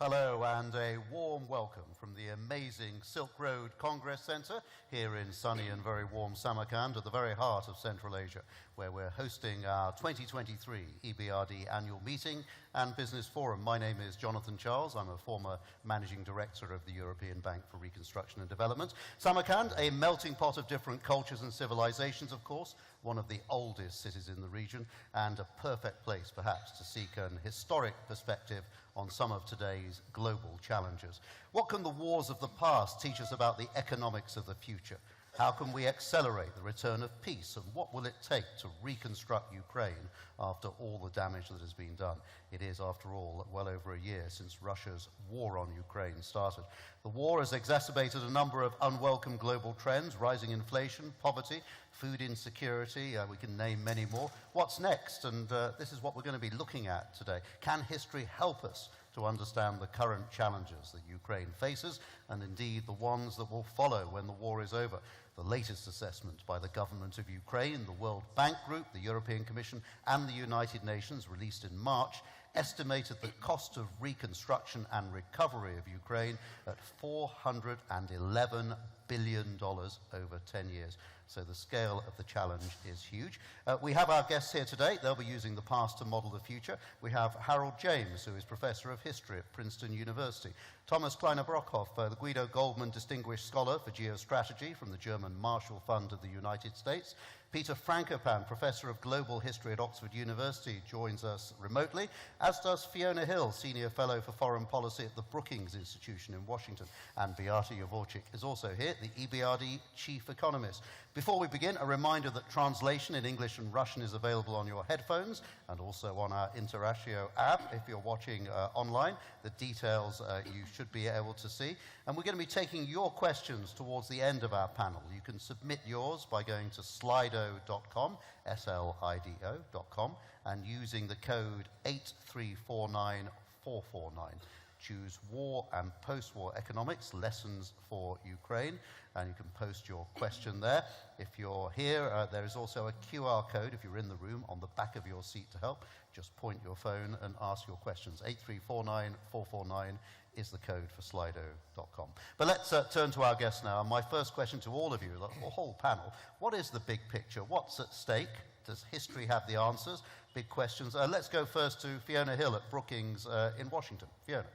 Hello and a warm welcome from the amazing Silk Road Congress Centre here in sunny and very warm Samarkand at the very heart of Central Asia, where we're hosting our 2023 EBRD annual meeting and business forum. My name is Jonathan Charles. I'm a former managing director of the European Bank for Reconstruction and Development. Samarkand, a melting pot of different cultures and civilizations, of course, one of the oldest cities in the region, and a perfect place perhaps to seek an historic perspective on some of today's global challenges. What can the wars of the past teach us about the economics of the future? How can we accelerate the return of peace? And what will it take to reconstruct Ukraine after all the damage that has been done? It is, after all, well over a year since Russia's war on Ukraine started. The war has exacerbated a number of unwelcome global trends: rising inflation, poverty, food insecurity, we can name many more. What's next? And this is what we're going to be looking at today. Can history help us to understand the current challenges that Ukraine faces, and indeed the ones that will follow when the war is over? The latest assessment by the government of Ukraine, the World Bank Group, the European Commission, and the United Nations, released in March, estimated the cost of reconstruction and recovery of Ukraine at $411 billion over 10 years. So the scale of the challenge is huge. We have our guests here today. They'll be using the past to model the future. We have Harold James, who is Professor of History at Princeton University. Thomas Kleiner-Brockhoff, the Guido Goldman Distinguished Scholar for Geostrategy from the German Marshall Fund of the United States. Peter Frankopan, Professor of Global History at Oxford University, joins us remotely, as does Fiona Hill, Senior Fellow for Foreign Policy at the Brookings Institution in Washington. And Beata Javorcik is also here, the EBRD Chief Economist. Before we begin, a reminder that translation in English and Russian is available on your headphones and also on our Interratio app if you're watching online. The details you should be able to see. And we're going to be taking your questions towards the end of our panel. You can submit yours by going to slido.com, slido.com, and using the code 8349449. Choose War and Post-War Economics, Lessons for Ukraine, and you can post your question there. If you're here, there is also a QR code, if you're in the room, on the back of your seat to help. Just point your phone and ask your questions. 8349449 is the code for slido.com. But let's turn to our guests now. My first question to all of you, the whole panel: what is the big picture? What's at stake? Does history have the answers? Big questions. Let's go first to Fiona Hill at Brookings in Washington. Fiona.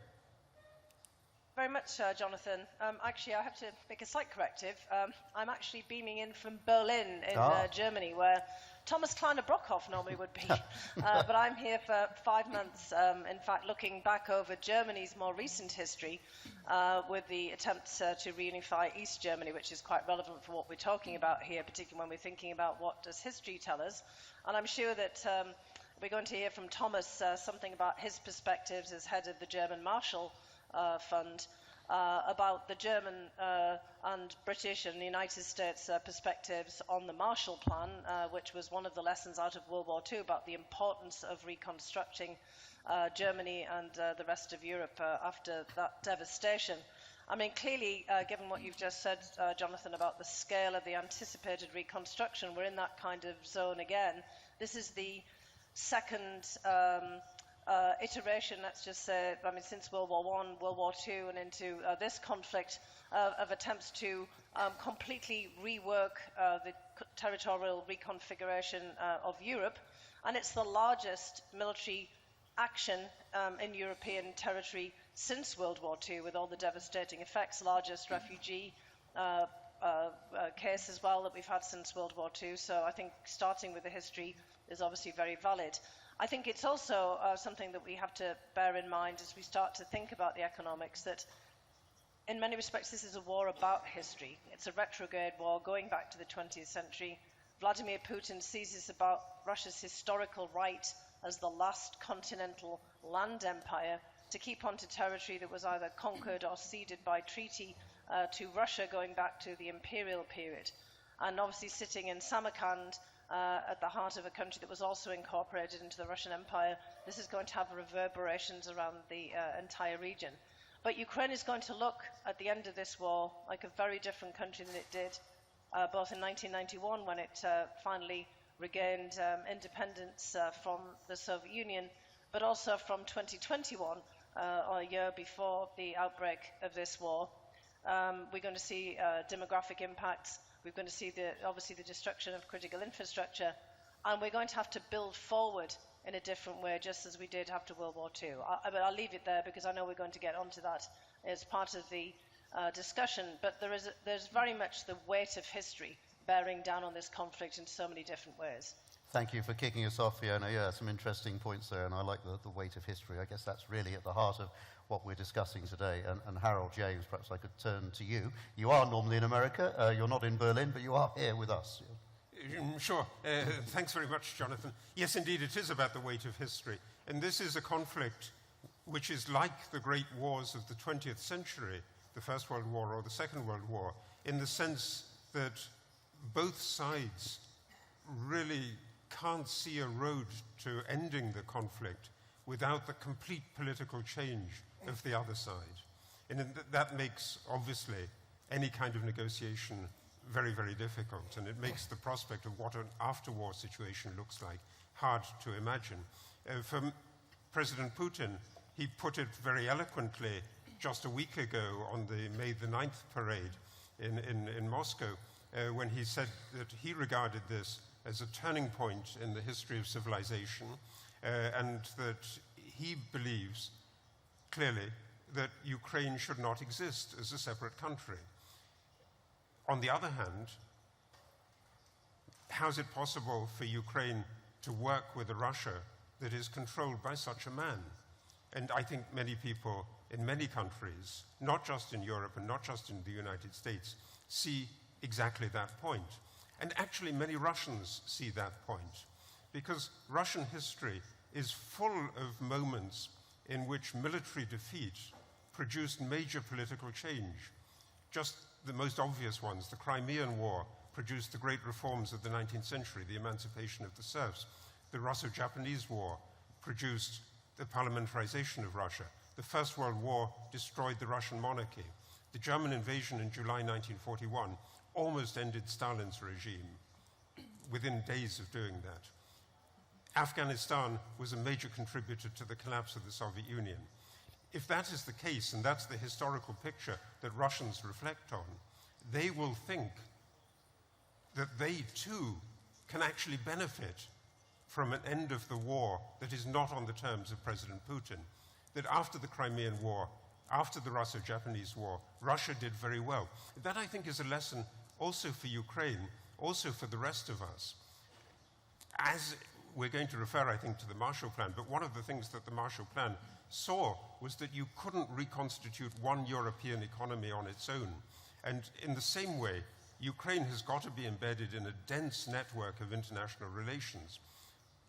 Very much, Jonathan. Actually, I have to make a slight corrective. I'm actually beaming in from Berlin in Germany, where Thomas Kleiner-Brockhoff normally would be. But I'm here for 5 months, in fact, looking back over Germany's more recent history with the attempts to reunify East Germany, which is quite relevant for what we're talking about here, particularly when we're thinking about what does history tell us. And I'm sure that we're going to hear from Thomas something about his perspectives as head of the German Marshall Fund, about the German and British and the United States perspectives on the Marshall Plan, which was one of the lessons out of World War II about the importance of reconstructing Germany and the rest of Europe after that devastation. I mean, clearly, given what you've just said, Jonathan, about the scale of the anticipated reconstruction, we're in that kind of zone again. This is the second iteration, let's just say, I mean, since World War I, World War II, and into this conflict of attempts to completely rework the territorial reconfiguration of Europe. And it's the largest military action in European territory since World War II, with all the devastating effects, largest refugee case as well that we've had since World War II. So I think starting with the history is obviously very valid. I think it's also something that we have to bear in mind as we start to think about the economics, that in many respects this is a war about history. It's a retrograde war going back to the 20th century. Vladimir Putin sees this about Russia's historical right as the last continental land empire to keep on to territory that was either conquered or ceded by treaty to Russia going back to the imperial period. And obviously sitting in Samarkand, at the heart of a country that was also incorporated into the Russian Empire, this is going to have reverberations around the entire region. But Ukraine is going to look, at the end of this war, like a very different country than it did both in 1991, when it finally regained independence from the Soviet Union, but also from 2021, or a year before the outbreak of this war. We're going to see demographic impacts. We're going to see obviously the destruction of critical infrastructure, and we're going to have to build forward in a different way, just as we did after World War II. But I'll leave it there because I know we're going to get onto that as part of the discussion. But there's very much the weight of history bearing down on this conflict in so many different ways. Thank you for kicking us off, Fiona. Yeah, some interesting points there, and I like the weight of history. I guess that's really at the heart of what we're discussing today. And Harold James, perhaps I could turn to you. You are normally in America. You're not in Berlin, but you are here with us. Sure. Thanks very much, Jonathan. Yes, indeed, it is about the weight of history. And this is a conflict which is like the great wars of the 20th century, the First World War or the Second World War, in the sense that both sides really can't see a road to ending the conflict without the complete political change of the other side. And that makes, obviously, any kind of negotiation very, very difficult, and it makes the prospect of what an after-war situation looks like hard to imagine. For President Putin, he put it very eloquently just a week ago on the May the 9th parade in Moscow, when he said that he regarded this as a turning point in the history of civilization, and that he believes clearly that Ukraine should not exist as a separate country. On the other hand, how is it possible for Ukraine to work with a Russia that is controlled by such a man? And I think many people in many countries, not just in Europe and not just in the United States, see exactly that point. And actually many Russians see that point, because Russian history is full of moments in which military defeat produced major political change. Just the most obvious ones, the Crimean War produced the great reforms of the 19th century, the emancipation of the serfs. The Russo-Japanese War produced the parliamentarization of Russia. The First World War destroyed the Russian monarchy. The German invasion in July 1941 almost ended Stalin's regime within days of doing that. Afghanistan was a major contributor to the collapse of the Soviet Union. If that is the case, and that's the historical picture that Russians reflect on, they will think that they too can actually benefit from an end of the war that is not on the terms of President Putin. That after the Crimean War, after the Russo-Japanese War, Russia did very well. That, I think, is a lesson also for Ukraine, also for the rest of us. As we're going to refer, I think, to the Marshall Plan, but one of the things that the Marshall Plan saw was that you couldn't reconstitute one European economy on its own. And in the same way, Ukraine has got to be embedded in a dense network of international relations,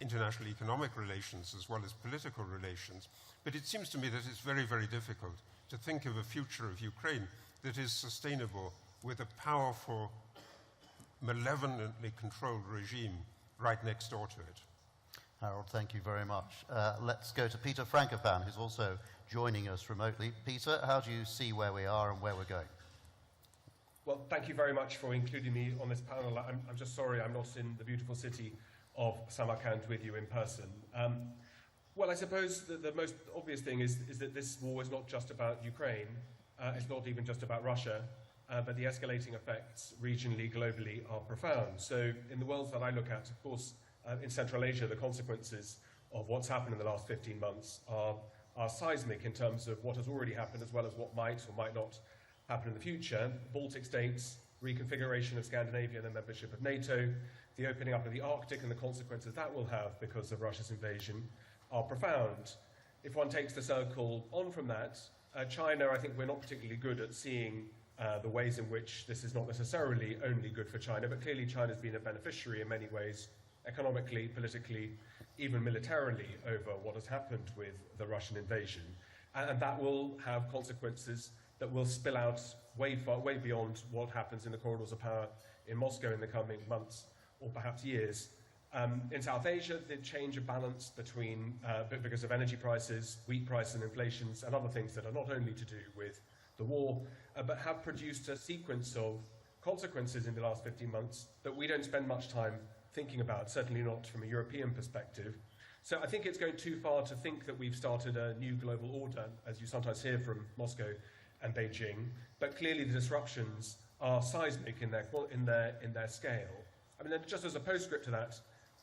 international economic relations as well as political relations. But it seems to me that it's very, very difficult to think of a future of Ukraine that is sustainable with a powerful, malevolently controlled regime right next door to it. Harold, thank you very much. Let's go to Peter Frankopan, who's also joining us remotely. Peter, how do you see where we are and where we're going? Well, thank you very much for including me on this panel. I'm just sorry I'm not in the beautiful city of Samarkand with you in person. Well, I suppose the most obvious thing is that this war is not just about Ukraine. It's not even just about Russia. But the escalating effects regionally, globally, are profound. So in the worlds that I look at, of course, in Central Asia, the consequences of what's happened in the last 15 months are seismic in terms of what has already happened as well as what might or might not happen in the future. Baltic states, reconfiguration of Scandinavia and the membership of NATO, the opening up of the Arctic and the consequences that will have because of Russia's invasion are profound. If one takes the circle on from that, China, I think we're not particularly good at seeing the ways in which this is not necessarily only good for China, but clearly China's been a beneficiary in many ways, economically, politically, even militarily, over what has happened with the Russian invasion. And that will have consequences that will spill out way beyond what happens in the corridors of power in Moscow in the coming months or perhaps years. In South Asia, the change of balance between, because of energy prices, wheat prices and inflations and other things that are not only to do with the war, but have produced a sequence of consequences in the last 15 months that we don't spend much time thinking about, certainly not from a European perspective. So I think it's going too far to think that we've started a new global order, as you sometimes hear from Moscow and Beijing, but clearly the disruptions are seismic in their scale. I mean, just as a postscript to that,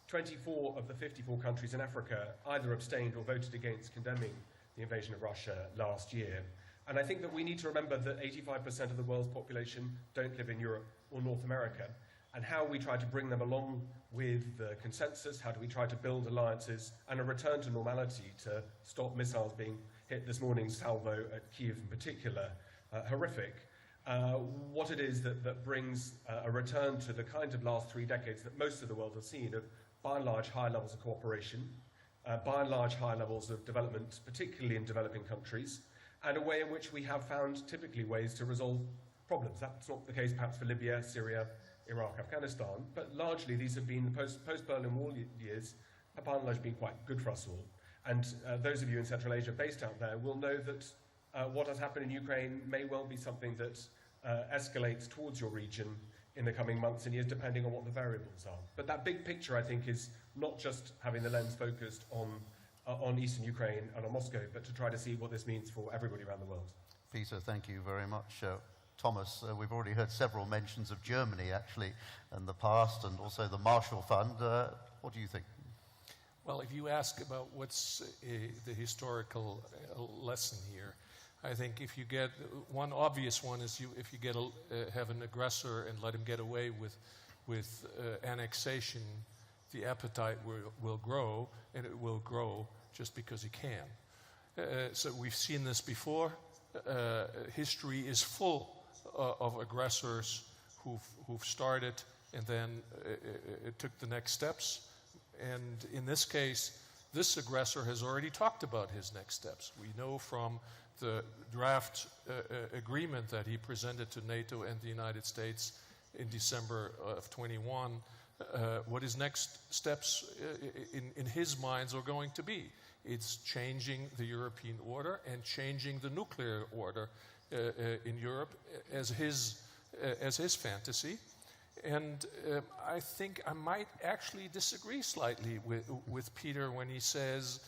24 of the 54 countries in Africa either abstained or voted against condemning the invasion of Russia last year. And I think that we need to remember that 85% of the world's population don't live in Europe or North America, and how we try to bring them along with the consensus, how do we try to build alliances and a return to normality to stop missiles being hit this morning's salvo at Kyiv in particular, horrific. What it is that brings a return to the kind of last 3 decades that most of the world has seen of, by and large, high levels of cooperation, by and large, high levels of development, particularly in developing countries, and a way in which we have found typically ways to resolve problems. That's not the case perhaps for Libya, Syria, Iraq, Afghanistan, but largely these have been, post-Berlin Wall years, have by and large been quite good for us all. And those of you in Central Asia based out there will know that what has happened in Ukraine may well be something that escalates towards your region in the coming months and years, depending on what the variables are. But that big picture, I think, is not just having the lens focused on eastern Ukraine and on Moscow, but to try to see what this means for everybody around the world. Peter, thank you very much. Thomas, we've already heard several mentions of Germany, actually, in the past, and also the Marshall Fund. What do you think? Well, if you ask about what's the historical lesson here, I think if you get one obvious one is if you get have an aggressor and let him get away with annexation, the appetite will grow, and it will grow just because he can. So we've seen this before. History is full of aggressors who've started and then took the next steps. And in this case, this aggressor has already talked about his next steps. We know from the draft agreement that he presented to NATO and the United States in December of 21, what his next steps in his minds are going to be. It's changing the European order and changing the nuclear order in Europe as his fantasy. And I think I might actually disagree slightly with Peter when he says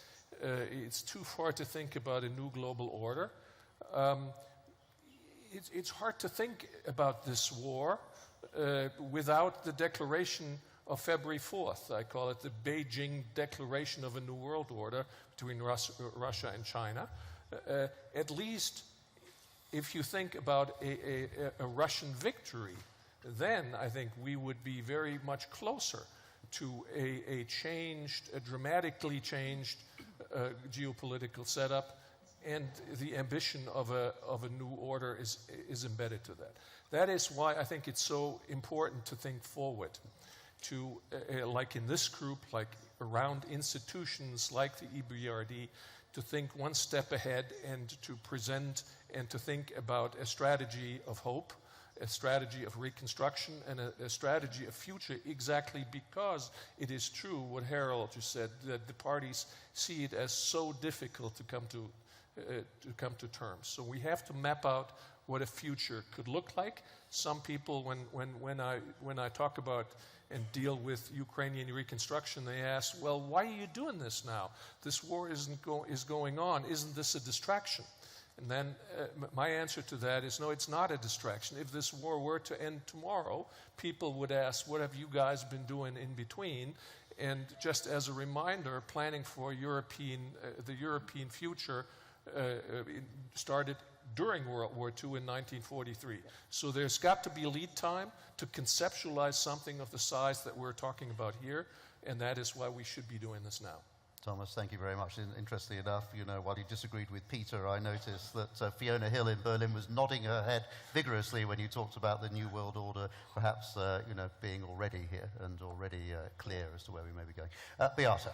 it's too far to think about a new global order. It's hard to think about this war without the declaration of February 4th. I call it the Beijing Declaration of a New World Order between Russia and China. At least if you think about a Russian victory, then I think we would be very much closer to a dramatically changed geopolitical setup, and the ambition of a new order is embedded to that. That is why I think it's so important to think forward, to like in this group, like around institutions like the EBRD, to think one step ahead and to present and to think about a strategy of hope, a strategy of reconstruction, and a strategy of future, exactly because it is true what Harold just said, that the parties see it as so difficult to come to terms. So we have to map out what a future could look like. Some people, when I talk about and deal with Ukrainian reconstruction, they ask, well, why are you doing this now? This war is going on. Isn't this a distraction? And then my answer to that is, no, it's not a distraction. If this war were to end tomorrow, people would ask, what have you guys been doing in between? And just as a reminder, planning for the European future started during World War II in 1943. So there's got to be a lead time to conceptualize something of the size that we're talking about here, and that is why we should be doing this now. Thomas, thank you very much. Interestingly enough, while you disagreed with Peter, I noticed that Fiona Hill in Berlin was nodding her head vigorously when you talked about the New World Order, perhaps, being already here and already clear as to where we may be going. Beata.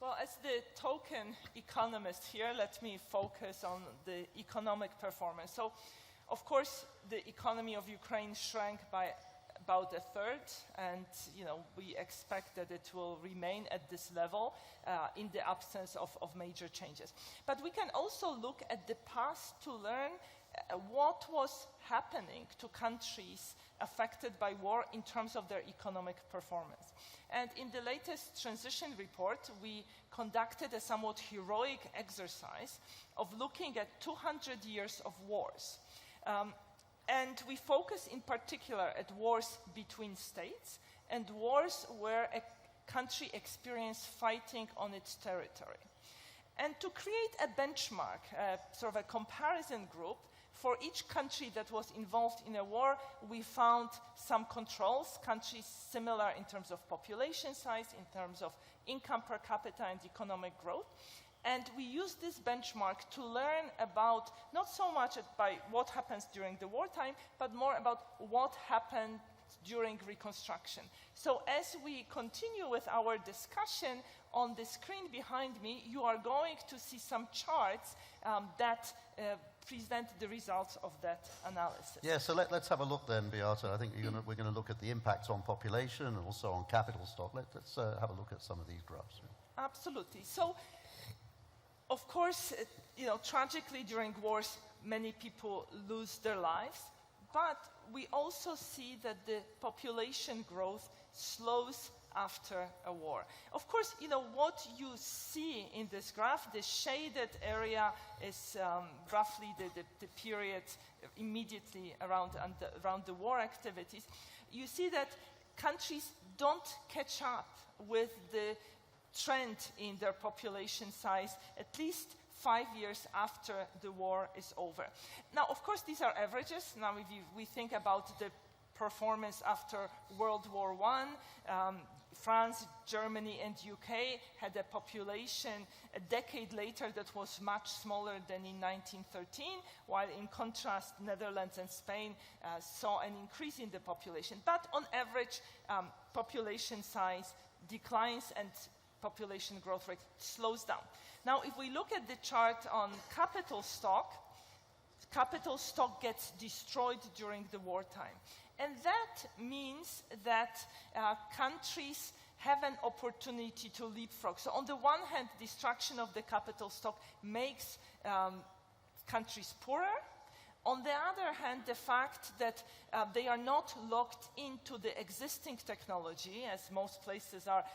Well, as the token economist here, let me focus on the economic performance. So, of course, the economy of Ukraine shrank by about a third, and we expect that it will remain at this level in the absence of major changes. But we can also look at the past to learn what was happening to countries affected by war in terms of their economic performance. And in the latest transition report, we conducted a somewhat heroic exercise of looking at 200 years of wars. And we focus in particular at wars between states and wars where a country experienced fighting on its territory. And to create a benchmark, sort of a comparison group, for each country that was involved in a war, we found some controls, countries similar in terms of population size, in terms of income per capita and economic growth. And we use this benchmark to learn about not so much by what happens during the wartime, but more about what happened during Reconstruction. So as we continue with our discussion, on the screen behind me, you are going to see some charts that present the results of that analysis. Yeah, so let's have a look then, Beata. I think we're going to look at the impacts on population and also on capital stock. Let's have a look at some of these graphs. Absolutely. So, of course, tragically during wars, many people lose their lives, but we also see that the population growth slows after a war. Of course, what you see in this graph, the shaded area is roughly the period immediately around the war activities. You see that countries don't catch up with the trend in their population size at least 5 years after the war is over. Now, of course, these are averages. Now, if we think about the performance after World War I, France, Germany, and UK had a population a decade later that was much smaller than in 1913, while in contrast, Netherlands and Spain saw an increase in the population. But on average, population size declines and population growth rate slows down. Now, if we look at the chart on capital stock gets destroyed during the wartime. And that means that countries have an opportunity to leapfrog. So on the one hand, destruction of the capital stock makes countries poorer. On the other hand, the fact that they are not locked into the existing technology, as most places are,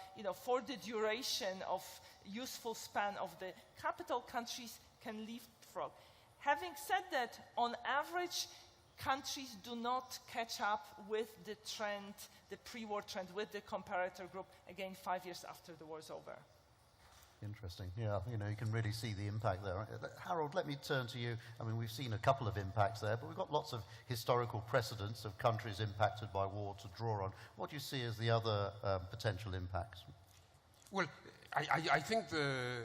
for the duration of useful span of the capital, countries can leapfrog. Having said that, on average, countries do not catch up with the trend, the pre-war trend, with the comparator group, again, 5 years after the war is over. Interesting. Yeah, you can really see the impact there. Harold, let me turn to you. I mean, we've seen a couple of impacts there, but we've got lots of historical precedents of countries impacted by war to draw on. What do you see as the other potential impacts? Well, I think the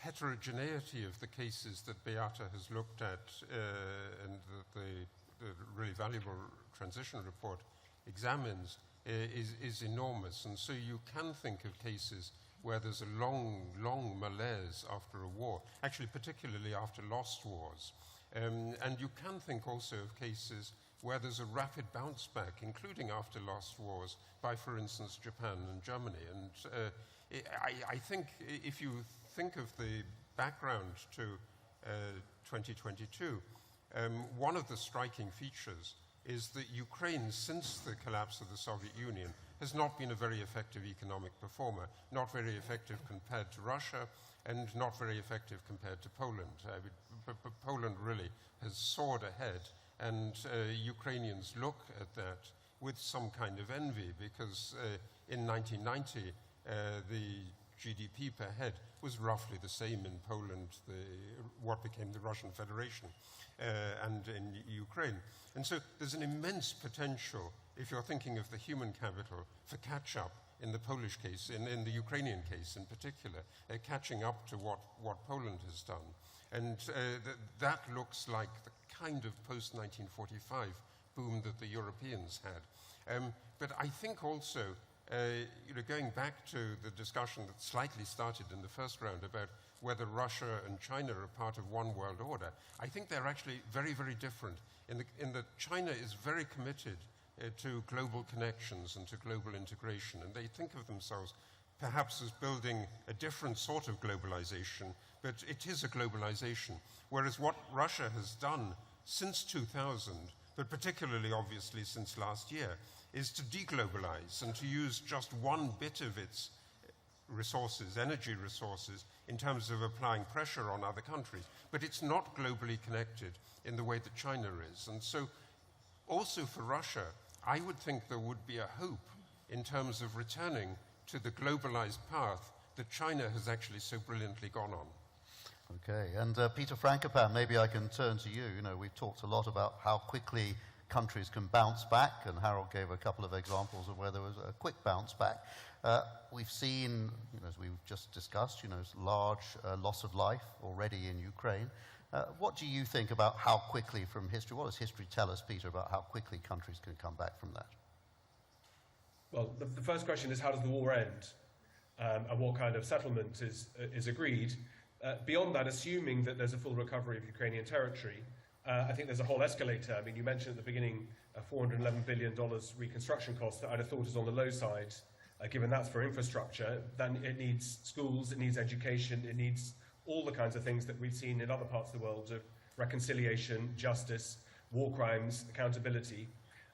heterogeneity of the cases that Beata has looked at and the really valuable transition report examines is enormous. And so you can think of cases where there's a long malaise after a war, actually particularly after lost wars. And you can think also of cases where there's a rapid bounce back, including after lost wars, by, for instance, Japan and Germany. And I think if you think of the background to 2022, one of the striking features is that Ukraine, since the collapse of the Soviet Union, has not been a very effective economic performer, not very effective compared to Russia, and not very effective compared to Poland. Poland really has soared ahead, and Ukrainians look at that with some kind of envy, because in 1990, the GDP per head was roughly the same in Poland, what became the Russian Federation, and in Ukraine. And so there's an immense potential, if you're thinking of the human capital, for catch-up in the Polish case, in the Ukrainian case in particular, catching up to what Poland has done. And that looks like the kind of post-1945 boom that the Europeans had. But I think also, going back to the discussion that slightly started in the first round about whether Russia and China are part of one world order, I think they're actually very, very different. In that China is very committed to global connections and to global integration. And they think of themselves perhaps as building a different sort of globalization, but it is a globalization. Whereas what Russia has done since 2000, but particularly obviously since last year, is to deglobalize and to use just one bit of its resources, energy resources, in terms of applying pressure on other countries. But it's not globally connected in the way that China is. And so also for Russia, I would think there would be a hope in terms of returning to the globalized path that China has actually so brilliantly gone on. Okay, and Peter Frankopan, maybe I can turn to you. You know, we've talked a lot about how quickly countries can bounce back, and Harold gave a couple of examples of where there was a quick bounce back. We've seen, you know, as we've just discussed, you know, large loss of life already in Ukraine. What do you think about how quickly from history, what does history tell us, Peter, about how quickly countries can come back from that? Well, the first question is, how does the war end? And what kind of settlement is agreed? Beyond that, assuming that there's a full recovery of Ukrainian territory, I think there's a whole escalator. I mean, you mentioned at the beginning $411 billion reconstruction costs that I'd have thought is on the low side, given that's for infrastructure. Then it needs schools, it needs education, it needs all the kinds of things that we've seen in other parts of the world of reconciliation, justice, war crimes, accountability.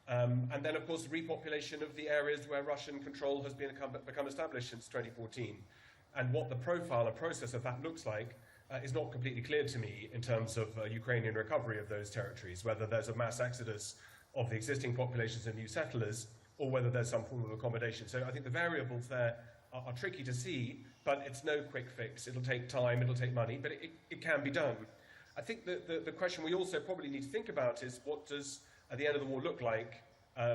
And then, of course, repopulation of the areas where Russian control has become established since 2014. And what the profile and process of that looks like is not completely clear to me in terms of Ukrainian recovery of those territories, whether there's a mass exodus of the existing populations and new settlers, or whether there's some form of accommodation. So I think the variables there are tricky to see, but it's no quick fix. It'll take time, it'll take money, but it can be done. I think the question we also probably need to think about is, what does the end of the war look like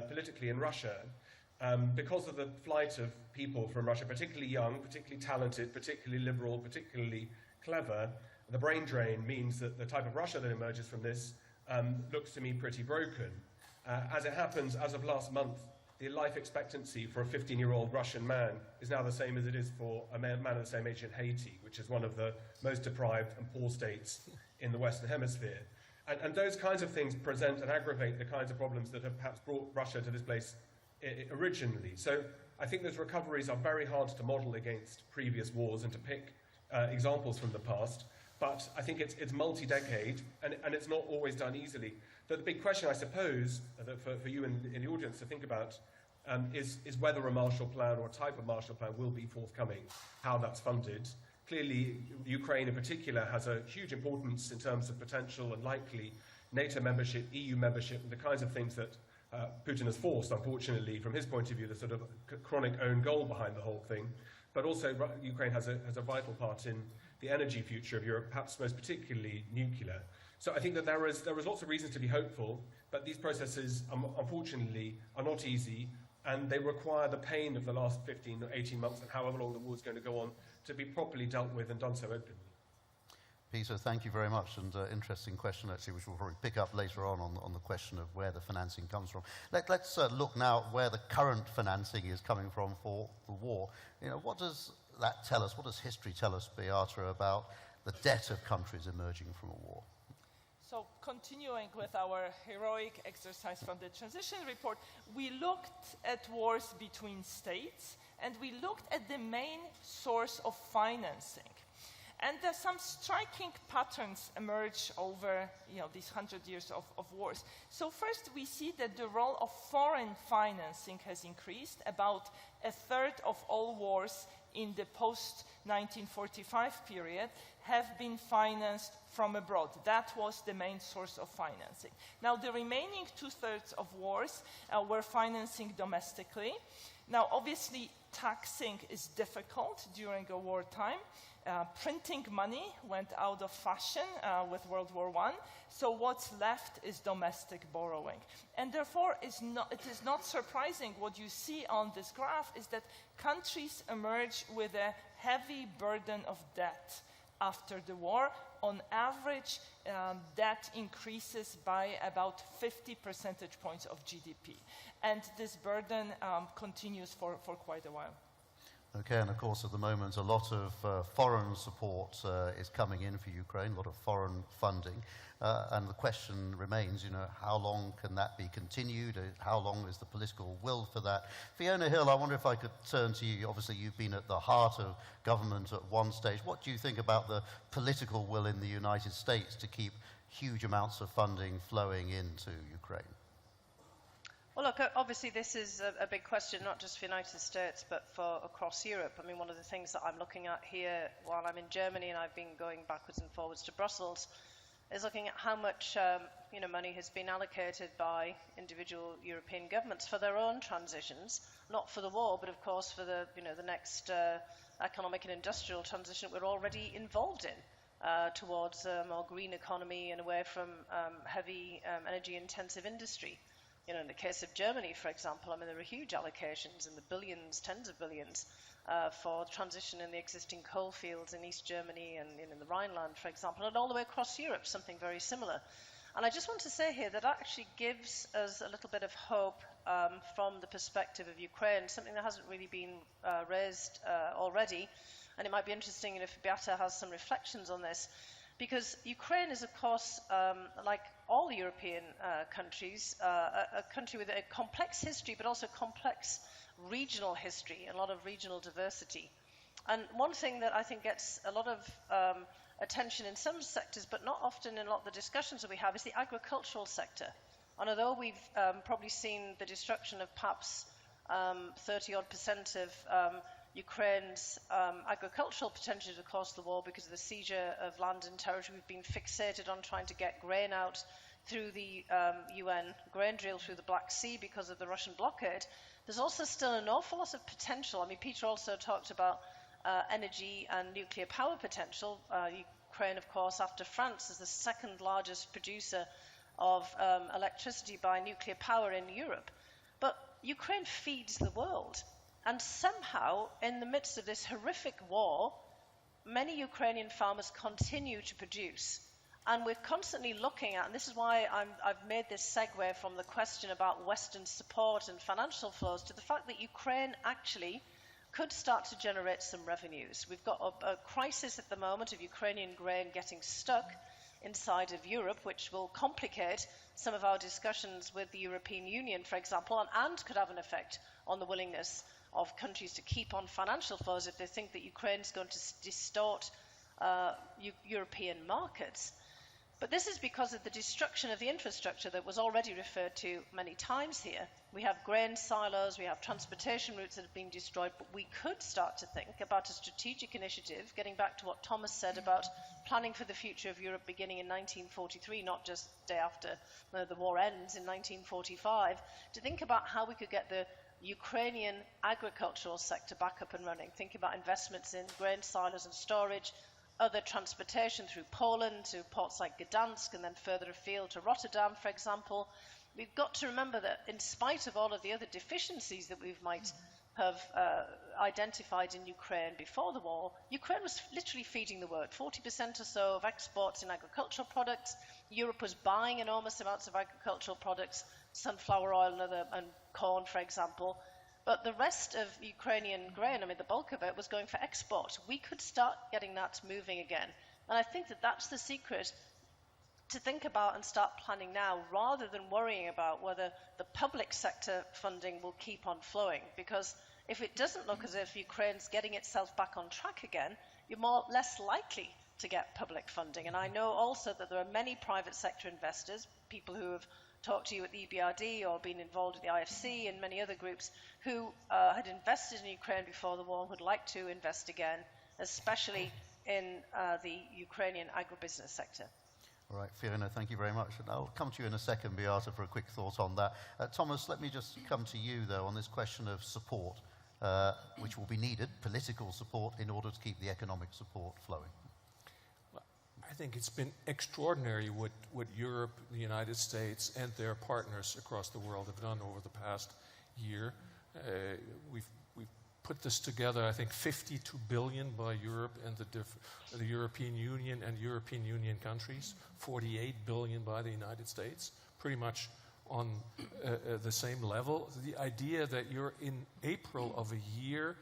politically in Russia? Because of the flight of people from Russia, particularly young, particularly talented, particularly liberal, particularly clever, the brain drain means that the type of Russia that emerges from this looks to me pretty broken. As it happens, as of last month, the life expectancy for a 15-year-old Russian man is now the same as it is for a man of the same age in Haiti, which is one of the most deprived and poor states in the Western Hemisphere. And those kinds of things present and aggravate the kinds of problems that have perhaps brought Russia to this place originally. So I think those recoveries are very hard to model against previous wars and to pick examples from the past. But I think it's multi-decade, and it's not always done easily. The big question, I suppose, that for you in the audience to think about is whether a Marshall Plan or a type of Marshall Plan will be forthcoming, how that's funded. Clearly, Ukraine in particular has a huge importance in terms of potential and likely NATO membership, EU membership, and the kinds of things that Putin has forced, unfortunately, from his point of view, the sort of chronic own goal behind the whole thing. But also, Ukraine has a vital part in the energy future of Europe, perhaps most particularly nuclear. So I think that there is lots of reasons to be hopeful, but these processes, unfortunately, are not easy, and they require the pain of the last 15 or 18 months and however long the war is going to go on to be properly dealt with and done so openly. Peter, thank you very much, and interesting question actually, which we'll probably pick up later on the question of where the financing comes from. Let's look now at where the current financing is coming from for the war. You know, what does that tell us? What does history tell us, Beata, about the debt of countries emerging from a war? So continuing with our heroic exercise from the transition report, we looked at wars between states, and we looked at the main source of financing. And some striking patterns emerge over these 100 years of wars. So first we see that the role of foreign financing has increased. About a third of all wars in the post-1945 period have been financed from abroad. That was the main source of financing. Now the remaining two-thirds of wars were financing domestically. Now obviously taxing is difficult during a wartime. Printing money went out of fashion with World War I, so what's left is domestic borrowing. And therefore, it is not surprising what you see on this graph is that countries emerge with a heavy burden of debt after the war. On average, debt increases by about 50 percentage points of GDP. And this burden continues for quite a while. Okay, and of course at the moment a lot of foreign support is coming in for Ukraine, a lot of foreign funding, and the question remains, you know, how long can that be continued? How long is the political will for that? Fiona Hill, I wonder if I could turn to you. Obviously you've been at the heart of government at one stage. What do you think about the political will in the United States to keep huge amounts of funding flowing into Ukraine? Well, look, obviously this is a big question, not just for the United States, but for across Europe. I mean, one of the things that I'm looking at here while I'm in Germany, and I've been going backwards and forwards to Brussels, is looking at how much money has been allocated by individual European governments for their own transitions, not for the war, but of course for the next economic and industrial transition we're already involved in towards a more green economy and away from heavy energy-intensive industry. You know, in the case of Germany, for example, I mean, there are huge allocations in the billions, tens of billions, for transition in the existing coal fields in East Germany and in the Rhineland, for example, and all the way across Europe, something very similar. And I just want to say here that actually gives us a little bit of hope from the perspective of Ukraine, something that hasn't really been raised already. And it might be interesting if Beata has some reflections on this. Because Ukraine is, of course, like all European countries, a country with a complex history, but also complex regional history and a lot of regional diversity. And one thing that I think gets a lot of attention in some sectors, but not often in a lot of the discussions that we have, is the agricultural sector. And although we've probably seen the destruction of perhaps 30-odd% of Ukraine's agricultural potential to cause the war because of the seizure of land and territory. We've been fixated on trying to get grain out through the UN grain deal through the Black Sea because of the Russian blockade. There's also still an awful lot of potential. I mean, Peter also talked about energy and nuclear power potential. Ukraine, of course, after France, is the second largest producer of electricity by nuclear power in Europe. But Ukraine feeds the world. And somehow, in the midst of this horrific war, many Ukrainian farmers continue to produce. And we're constantly looking at, and this is why I've made this segue from the question about Western support and financial flows to the fact that Ukraine actually could start to generate some revenues. We've got a crisis at the moment of Ukrainian grain getting stuck inside of Europe, which will complicate some of our discussions with the European Union, for example, and could have an effect on the willingness of countries to keep on financial flows if they think that Ukraine is going to distort European markets. But this is because of the destruction of the infrastructure that was already referred to many times here. We have grain silos, we have transportation routes that have been destroyed, but we could start to think about a strategic initiative, getting back to what Thomas said about planning for the future of Europe beginning in 1943, not just the day after the war ends in 1945, to think about how we could get the Ukrainian agricultural sector back up and running. Think about investments in grain silos and storage, other transportation through Poland to ports like Gdansk and then further afield to Rotterdam, for example. We've got to remember that in spite of all of the other deficiencies that we might have identified in Ukraine before the war, Ukraine was literally feeding the world. 40% or so of exports in agricultural products. Europe was buying enormous amounts of agricultural products, sunflower oil and corn, for example. But the rest of Ukrainian grain, I mean, the bulk of it was going for export. We could start getting that moving again. And I think that that's the secret to think about and start planning now, rather than worrying about whether the public sector funding will keep on flowing. Because if it doesn't look as if Ukraine's getting itself back on track again, you're less likely to get public funding. And I know also that there are many private sector investors, people who have talked to you at the EBRD or been involved with the IFC and many other groups who had invested in Ukraine before the war and would like to invest again, especially in the Ukrainian agribusiness sector. All right, Fiona, thank you very much. And I'll come to you in a second, Beata, for a quick thought on that. Thomas, let me just come to you, though, on this question of support, which will be needed, political support, in order to keep the economic support flowing. I think it's been extraordinary what Europe, the United States, and their partners across the world have done over the past year. We've put this together, I think, 52 billion by Europe and the European Union and European Union countries, 48 billion by the United States, pretty much on the same level. The idea that you're in April of a year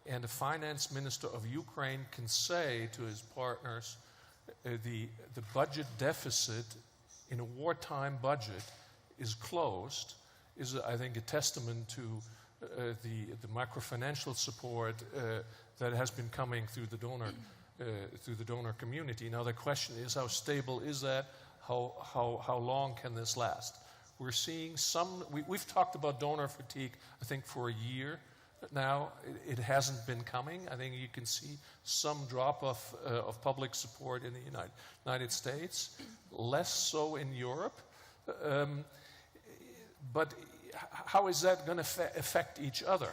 and the finance minister of Ukraine can say to his partners, the budget deficit in a wartime budget is closed, is, I think, a testament to the macrofinancial support that has been coming through the donor community. Now the question is, how stable is that? How long can this last? We're seeing we've talked about donor fatigue, I think, for a year now. It hasn't been coming. I think you can see some drop-off of public support in the United States, less so in Europe. But how is that going to affect each other?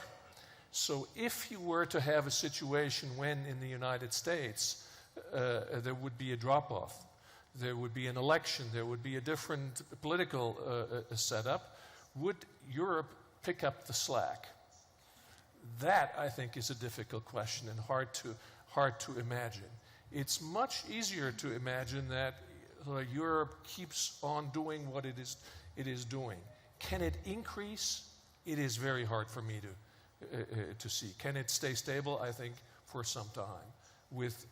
So if you were to have a situation when in the United States there would be a drop-off, there would be an election, there would be a different political setup, would Europe pick up the slack? That, I think, is a difficult question and hard to imagine. It's much easier to imagine that Europe keeps on doing what it is doing. Can it increase? It is very hard for me to see. Can it stay stable? I think for some time, with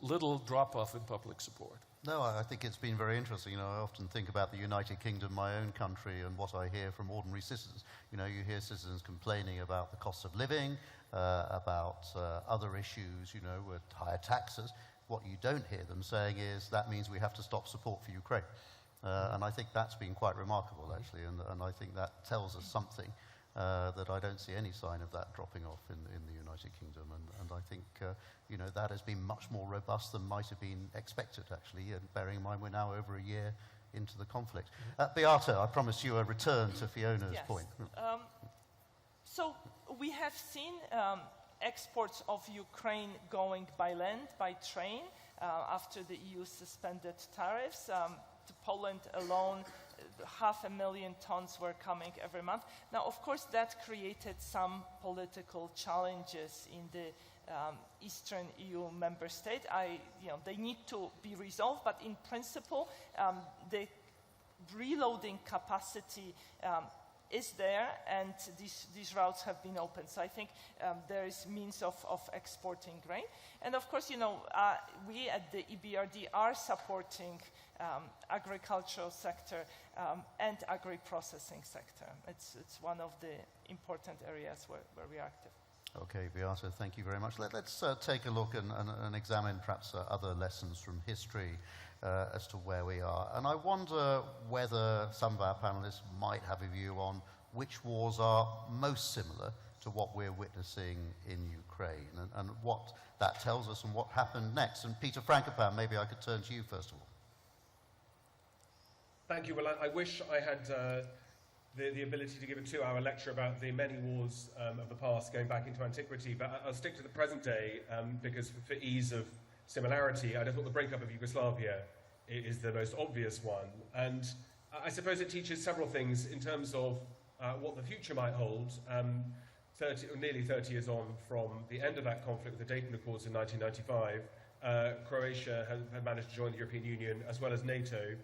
little drop-off in public support. No, I think it's been very interesting. I often think about the United Kingdom, my own country, and what I hear from ordinary citizens. You hear citizens complaining about the cost of living, about other issues, with higher taxes. What you don't hear them saying is that means we have to stop support for Ukraine. And I think that's been quite remarkable, actually, and I think that tells us something that I don't see any sign of that dropping off in the United Kingdom. And I think, that has been much more robust than might have been expected, actually, bearing in mind we're now over a year into the conflict. Beata, I promised you a return to Fiona's point. So we have seen exports of Ukraine going by land, by train, after the EU suspended tariffs. To Poland alone, 500,000 tons were coming every month. Now, of course, that created some political challenges in the Eastern EU member state. They need to be resolved, but in principle, the reloading capacity is there, and these routes have been opened. So I think there is means of exporting grain. And of course, we at the EBRD are supporting agricultural sector and agri-processing sector. It's one of the important areas where we are active. Okay, Beata, thank you very much. Let's take a look and examine perhaps other lessons from history as to where we are. And I wonder whether some of our panelists might have a view on which wars are most similar to what we're witnessing in Ukraine and what that tells us and what happened next. And Peter Frankopan, maybe I could turn to you first of all. Thank you. Well, I wish I had the ability to give a 2-hour lecture about the many wars of the past going back into antiquity, but I'll stick to the present day because for ease of similarity, I thought the breakup of Yugoslavia is the most obvious one. And I suppose it teaches several things in terms of what the future might hold. Nearly 30 years on from the end of that conflict with the Dayton Accords in 1995, Croatia had managed to join the European Union as well as NATO,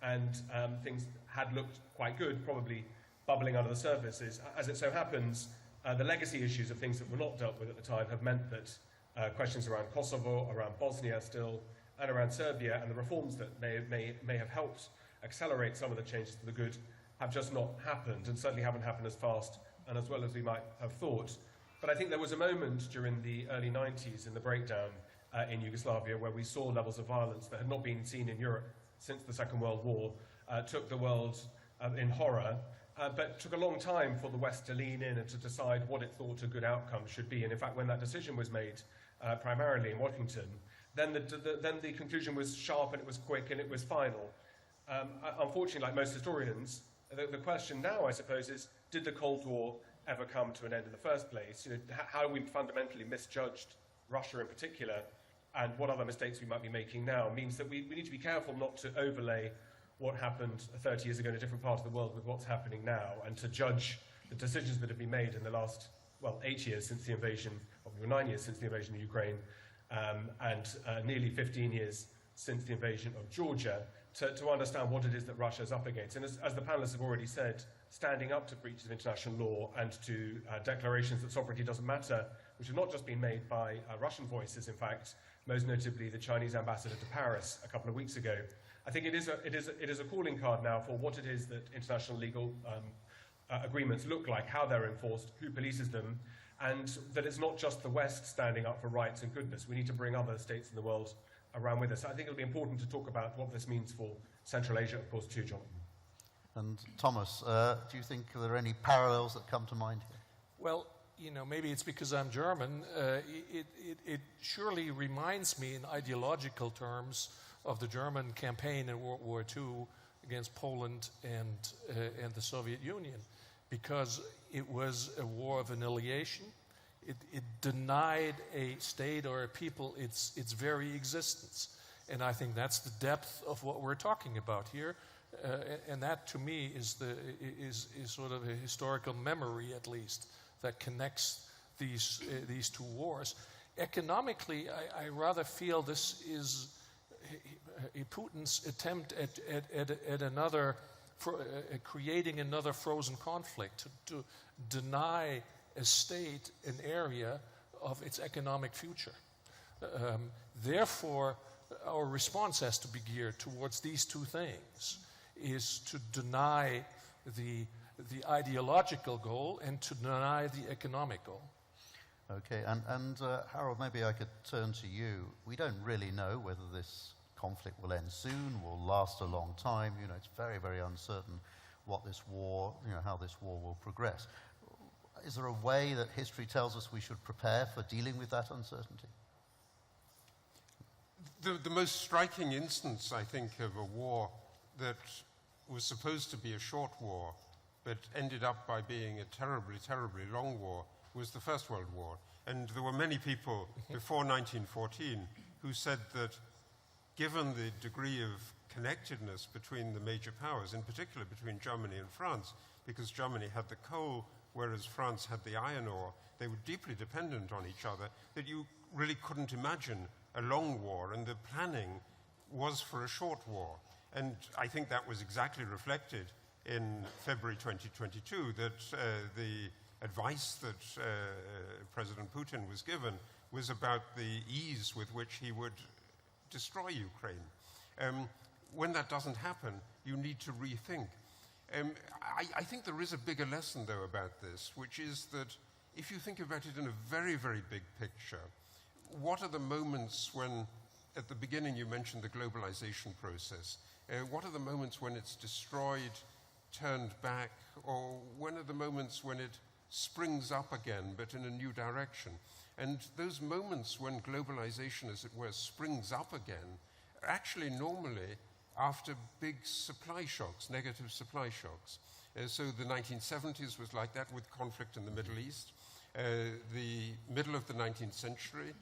and things had looked quite good, probably bubbling under the surface. As it so happens, the legacy issues of things that were not dealt with at the time have meant that questions around Kosovo, around Bosnia still, and around Serbia, and the reforms that may have helped accelerate some of the changes to the good have just not happened, and certainly haven't happened as fast and as well as we might have thought. But I think there was a moment during the early 90s in the breakdown in Yugoslavia where we saw levels of violence that had not been seen in Europe since the Second World War, took the world in horror, but took a long time for the West to lean in and to decide what it thought a good outcome should be. And in fact, when that decision was made, primarily in Washington, then the conclusion was sharp and it was quick and it was final. Unfortunately, like most historians, the question now, I suppose, is did the Cold War ever come to an end in the first place? How we fundamentally misjudged Russia in particular, and what other mistakes we might be making now means that we need to be careful not to overlay what happened 30 years ago in a different part of the world with what's happening now, and to judge the decisions that have been made in the last, 8 years since the invasion, or 9 years since the invasion of Ukraine, and nearly 15 years since the invasion of Georgia to understand what it is that Russia is up against. And as the panelists have already said, standing up to breaches of international law and to declarations that sovereignty doesn't matter, which have not just been made by Russian voices, in fact, most notably the Chinese ambassador to Paris a couple of weeks ago. I think it is a calling card now for what it is that international legal agreements look like, how they're enforced, who polices them, and that it's not just the West standing up for rights and goodness. We need to bring other states in the world around with us. I think it'll be important to talk about what this means for Central Asia, of course, too, John. And Thomas, do you think there are any parallels that come to mind here? Well, you know, maybe it's because I'm German. It surely reminds me in ideological terms of the German campaign in World War II against Poland and the Soviet Union, because it was a war of annihilation. It denied a state or a people its very existence. And I think that's the depth of what we're talking about here. And that, to me, is sort of a historical memory, at least, that connects these two wars. Economically, I rather feel this is Putin's attempt at another, creating another frozen conflict, to deny a state an area of its economic future. Therefore, our response has to be geared towards these two things, is to deny the ideological goal and to deny the economic goal. Okay, and Harold, maybe I could turn to you. We don't really know whether this conflict will end soon, will last a long time. You know, it's very, very uncertain what this war, how this war will progress. Is there a way that history tells us we should prepare for dealing with that uncertainty? The most striking instance, I think, of a war that was supposed to be a short war, but ended up by being a terribly, terribly long war, was the First World War. And there were many people before 1914 who said that given the degree of connectedness between the major powers, in particular between Germany and France, because Germany had the coal, whereas France had the iron ore, they were deeply dependent on each other, that you really couldn't imagine a long war, and the planning was for a short war. And I think that was exactly reflected in February 2022, that the advice that President Putin was given was about the ease with which he would destroy Ukraine. When that doesn't happen, you need to rethink. I think there is a bigger lesson, though, about this, which is that if you think about it in a very, very big picture, what are the moments when, at the beginning you mentioned the globalization process, what are the moments when it's destroyed, turned back, or when are the moments when it springs up again, but in a new direction? And those moments when globalization, as it were, springs up again, are actually normally after big supply shocks, negative supply shocks. So the 1970s was like that with conflict in the Middle East. The middle of the 19th century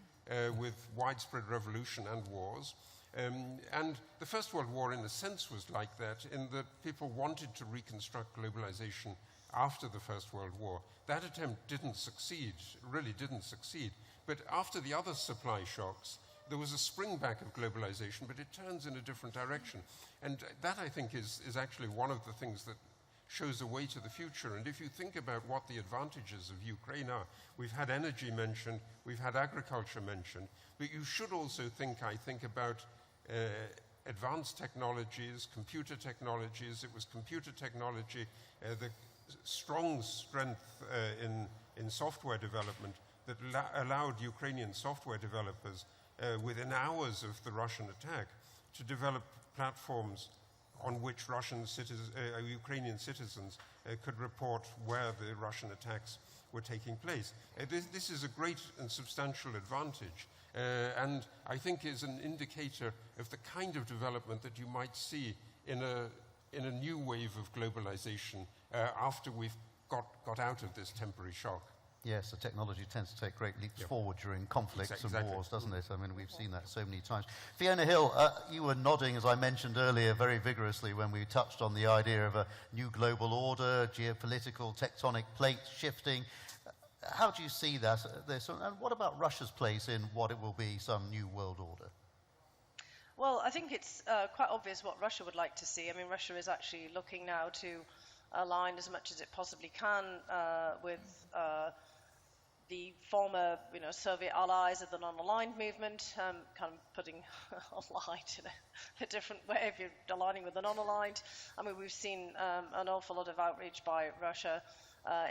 with widespread revolution and wars. And the First World War, in a sense, was like that, in that people wanted to reconstruct globalization after the First World War. That attempt didn't succeed, really didn't succeed. But after the other supply shocks, there was a spring back of globalization, but it turns in a different direction. And that, I think, is actually one of the things that shows a way to the future. And if you think about what the advantages of Ukraine are, we've had energy mentioned, we've had agriculture mentioned, but you should also think, I think, about advanced technologies, computer technologies. It was computer technology, the strong strength in software development that allowed Ukrainian software developers within hours of the Russian attack to develop platforms on which Ukrainian citizens could report where the Russian attacks were taking place. This is a great and substantial advantage, and I think is an indicator of the kind of development that you might see in a new wave of globalization after we've got out of this temporary shock. Yes, the technology tends to take great leaps forward during conflicts and wars, doesn't it? I mean, we've seen that so many times. Fiona Hill, you were nodding, as I mentioned earlier, very vigorously when we touched on the idea of a new global order, geopolitical tectonic plates shifting. How do you see this? And what about Russia's place in what it will be some new world order? Well, I think it's quite obvious what Russia would like to see. I mean, Russia is actually looking now to align as much as it possibly can with the former, Soviet allies of the non-aligned movement, kind of putting aligned in a different way if you're aligning with the non-aligned. I mean, we've seen an awful lot of outrage by Russia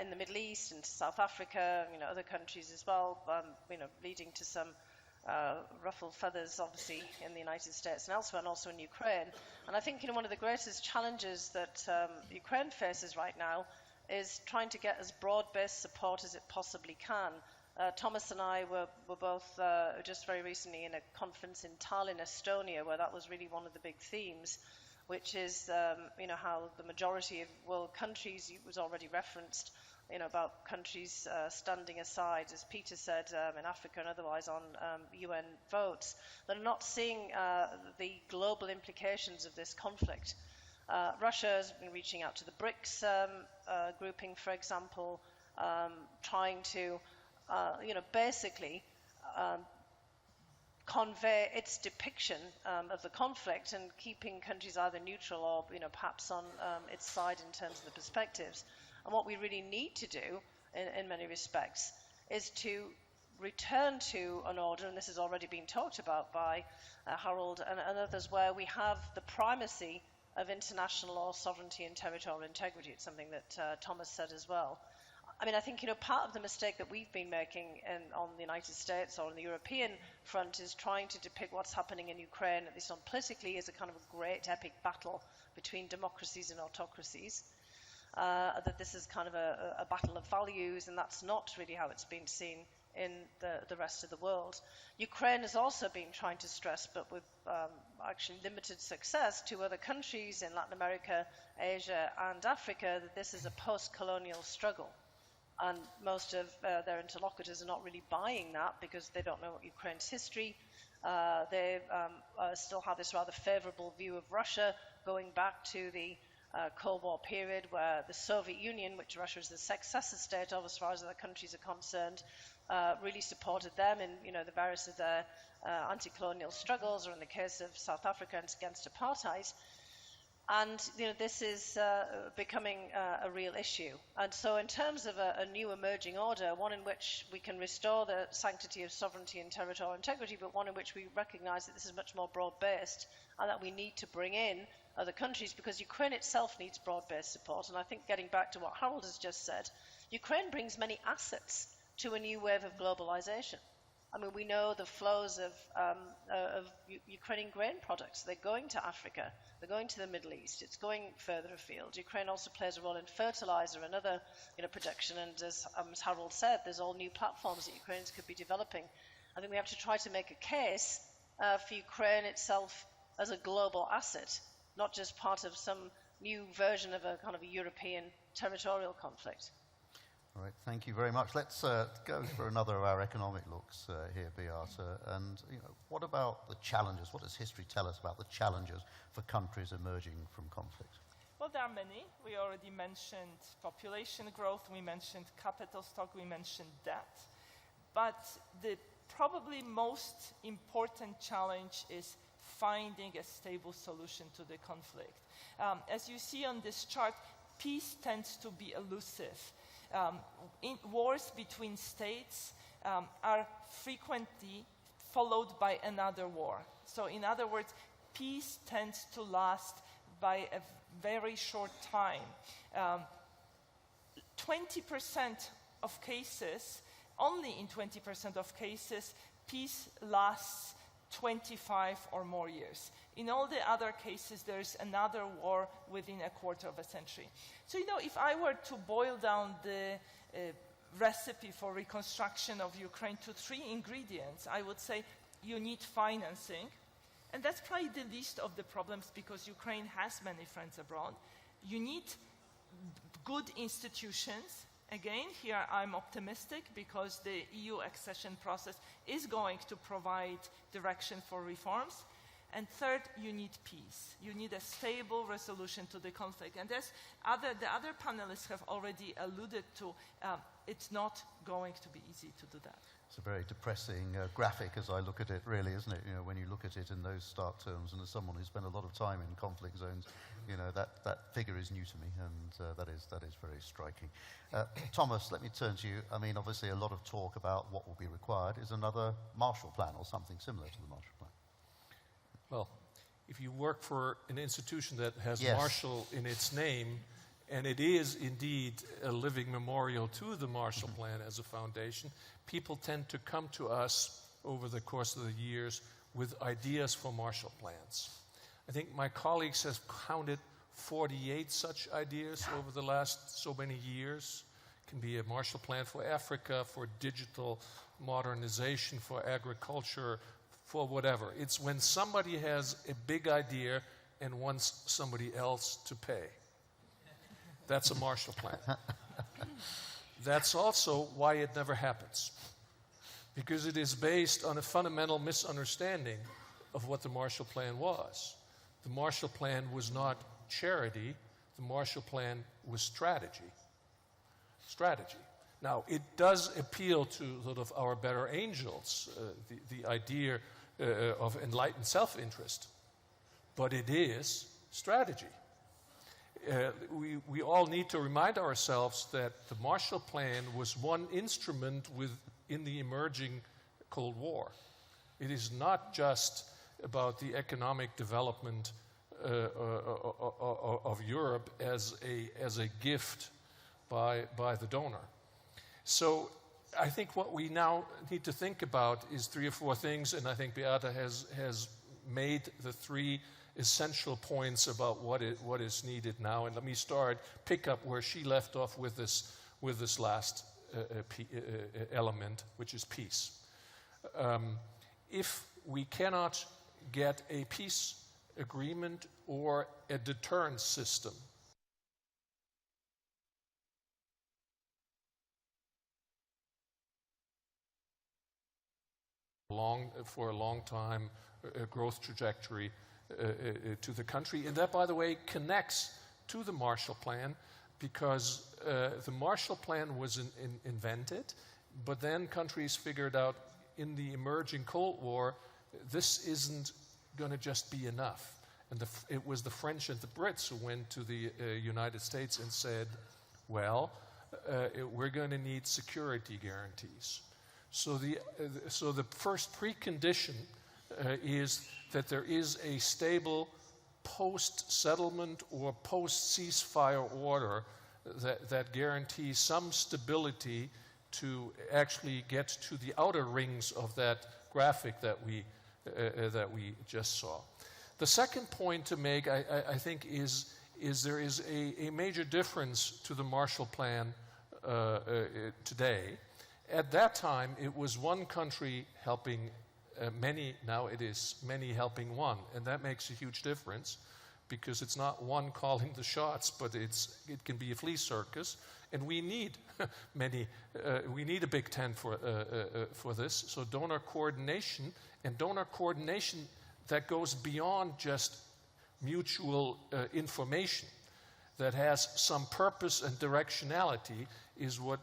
in the Middle East and South Africa, other countries as well, leading to some ruffled feathers, obviously, in the United States and elsewhere, and also in Ukraine. And I think, one of the greatest challenges that Ukraine faces right now is trying to get as broad-based support as it possibly can. Thomas and I were both just very recently in a conference in Tallinn, Estonia, where that was really one of the big themes, which is, how the majority of world countries, it was already referenced, about countries standing aside, as Peter said, in Africa and otherwise on UN votes, that are not seeing the global implications of this conflict. Russia has been reaching out to the BRICS grouping, for example, trying to, basically convey its depiction of the conflict and keeping countries either neutral or, perhaps on its side in terms of the perspectives. And what we really need to do, in many respects, is to return to an order, and this has already been talked about by Harold and others, where we have the primacy of international law, sovereignty and territorial integrity. It's something that Thomas said as well. I mean, I think, part of the mistake that we've been making on the United States or on the European front is trying to depict what's happening in Ukraine, at least politically, as a kind of a great epic battle between democracies and autocracies. That this is kind of a battle of values, and that's not really how it's been seen in the rest of the world. Ukraine has also been trying to stress, but with actually limited success, to other countries in Latin America, Asia and Africa, that this is a post-colonial struggle. And most of their interlocutors are not really buying that because they don't know Ukraine's history. They still have this rather favorable view of Russia going back to the Cold War period, where the Soviet Union, which Russia is the successor state of as far as other countries are concerned, really supported them in the various of their anti-colonial struggles, or in the case of South Africa against apartheid. And this is becoming a real issue. And so in terms of a new emerging order, one in which we can restore the sanctity of sovereignty and territorial integrity, but one in which we recognize that this is much more broad-based and that we need to bring in other countries, because Ukraine itself needs broad-based support. And I think, getting back to what Harold has just said, Ukraine brings many assets to a new wave of globalization. I mean, we know the flows of Ukrainian grain products. They're going to Africa. They're going to the Middle East. It's going further afield. Ukraine also plays a role in fertilizer and other production. And as Harold said, there's all new platforms that Ukrainians could be developing. I think we have to try to make a case for Ukraine itself as a global asset, not just part of some new version of a kind of a European territorial conflict. All right, thank you very much. Let's go for another of our economic looks here, Beata. And what about the challenges? What does history tell us about the challenges for countries emerging from conflict? Well, there are many. We already mentioned population growth, we mentioned capital stock, we mentioned debt. But the probably most important challenge is finding a stable solution to the conflict. As you see on this chart, peace tends to be elusive. Wars between states are frequently followed by another war. So in other words, peace tends to last by a very short time. 20% of cases, only in 20% of cases, peace lasts 25 or more years. In all the other cases, there's another war within a quarter of a century. So, if I were to boil down the recipe for reconstruction of Ukraine to 3 ingredients, I would say you need financing. And that's probably the least of the problems, because Ukraine has many friends abroad. You need good institutions. Again, here I'm optimistic, because the EU accession process is going to provide direction for reforms. And third, you need peace. You need a stable resolution to the conflict. And as the other panelists have already alluded to, it's not going to be easy to do that. It's a very depressing graphic as I look at it, really, isn't it? You know, when you look at it in those stark terms, and as someone who spent a lot of time in conflict zones, you know, that figure is new to me, and that is very striking. Thomas, let me turn to you. I mean, obviously a lot of talk about what will be required. Is another Marshall Plan or something similar to the Marshall Plan? Well, if you work for an institution that has Yes. Marshall in its name, and it is indeed a living memorial to the Marshall Plan as a foundation, people tend to come to us over the course of the years with ideas for Marshall Plans. I think my colleagues have counted 48 such ideas over the last so many years. It can be a Marshall Plan for Africa, for digital modernization, for agriculture, for whatever. It's when somebody has a big idea and wants somebody else to pay. That's a Marshall Plan. That's also why it never happens, because it is based on a fundamental misunderstanding of what the Marshall Plan was. The Marshall Plan was not charity. The Marshall Plan was strategy. Strategy. Now, it does appeal to sort of our better angels, the idea of enlightened self-interest, but it is strategy. We all need to remind ourselves that the Marshall Plan was one instrument in the emerging Cold War. It is not just about the economic development of Europe as a gift by the donor. So I think what we now need to think about is 3 or 4 things, and I think Beata has made the 3 essential points about what is needed now. And let me pick up where she left off with this last element, which is peace. If we cannot get a peace agreement or a deterrence system, for a long time, a growth trajectory to the country. And that, by the way, connects to the Marshall Plan, because the Marshall Plan was invented, but then countries figured out in the emerging Cold War, this isn't going to just be enough. And it was the French and the Brits who went to the United States and said, well, we're going to need security guarantees. So the first precondition is that there is a stable post-settlement or post-ceasefire order that guarees some stability to actually get to the outer rings of that graphic that we just saw. The second point to make, I think, is there is a major difference to the Marshall Plan today. At that time, it was one country helping many. Now it is many helping one, and that makes a huge difference, because it's not one calling the shots, but it can be a flea circus, and we need we need a Big Ten for this. So donor coordination that goes beyond just mutual information, that has some purpose and directionality, is what